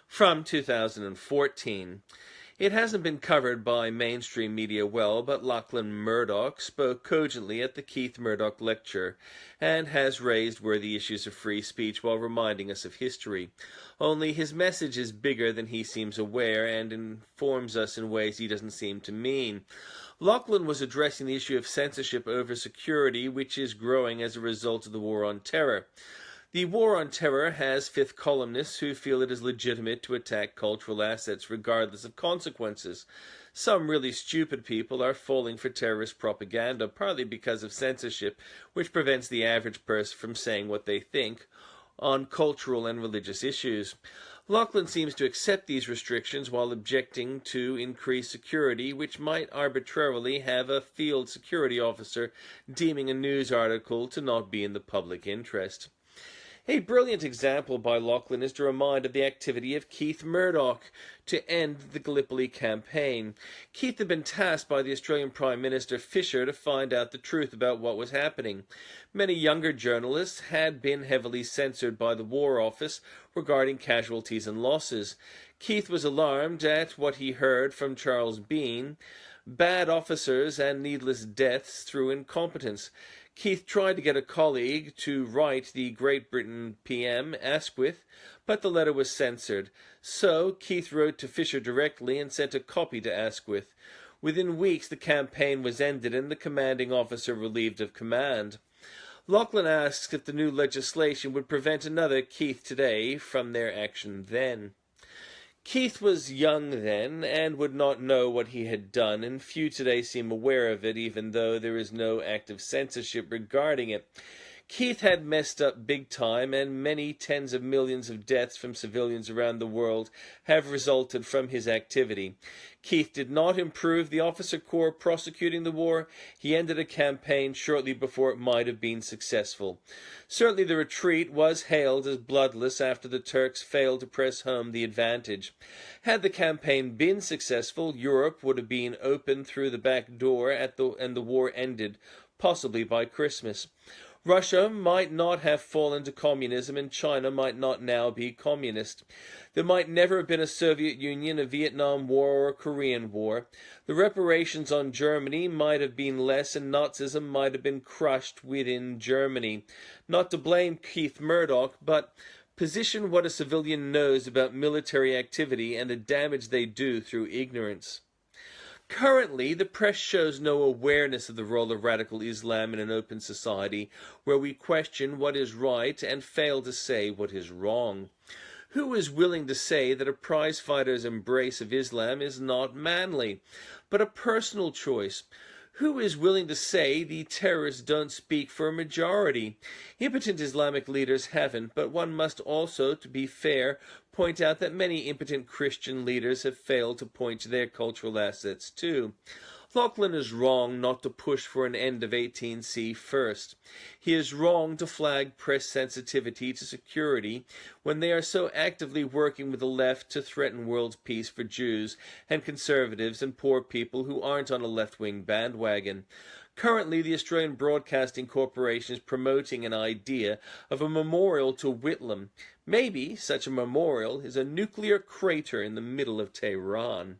from 2014. It hasn't been covered by mainstream media well, but Lachlan Murdoch spoke cogently at the Keith Murdoch lecture and has raised worthy issues of free speech while reminding us of history. Only his message is bigger than he seems aware and informs us in ways he doesn't seem to mean. Lachlan was addressing the issue of censorship over security, which is growing as a result of the war on terror. The war on terror has fifth columnists who feel it is legitimate to attack cultural assets regardless of consequences. Some really stupid people are falling for terrorist propaganda, partly because of censorship, which prevents the average person from saying what they think on cultural and religious issues. Lachlan seems to accept these restrictions while objecting to increased security, which might arbitrarily have a field security officer deeming a news article to not be in the public interest. A brilliant example by Lachlan is to remind of the activity of Keith Murdoch to end the Gallipoli campaign. Keith had been tasked by the Australian Prime Minister Fisher to find out the truth about what was happening. Many younger journalists had been heavily censored by the War Office regarding casualties and losses. Keith was alarmed at what he heard from Charles Bean, bad officers and needless deaths through incompetence. Keith tried to get a colleague to write the Great Britain PM, Asquith, but the letter was censored. So Keith wrote to Fisher directly and sent a copy to Asquith. Within weeks the campaign was ended and the commanding officer relieved of command. Lachlan asks if the new legislation would prevent another Keith today from their action then. Keith was young then, and would not know what he had done, and few today seem aware of it, even though there is no active censorship regarding it. Keith had messed up big time, and many tens of millions of deaths from civilians around the world have resulted from his activity. Keith did not improve the officer corps prosecuting the war. He ended a campaign shortly before it might have been successful. Certainly the retreat was hailed as bloodless after the Turks failed to press home the advantage. Had the campaign been successful, Europe would have been opened through the back door and the war ended, possibly by Christmas. Russia might not have fallen to communism, and China might not now be communist. There might never have been a Soviet Union, a Vietnam War, or a Korean War. The reparations on Germany might have been less, and Nazism might have been crushed within Germany. Not to blame Keith Murdoch, but position what a civilian knows about military activity and the damage they do through ignorance. Currently, the press shows no awareness of the role of radical Islam in an open society where we question what is right and fail to say what is wrong. Who is willing to say that a prizefighter's embrace of Islam is not manly, but a personal choice? Who is willing to say the terrorists don't speak for a majority? Impotent Islamic leaders haven't, but one must also, to be fair, point out that many impotent Christian leaders have failed to point to their cultural assets too. Lachlan is wrong not to push for an end of 18C first. He is wrong to flag press sensitivity to security when they are so actively working with the left to threaten world peace for Jews and conservatives and poor people who aren't on a left-wing bandwagon. Currently, the Australian Broadcasting Corporation is promoting an idea of a memorial to Whitlam. Maybe such a memorial is a nuclear crater in the middle of Tehran.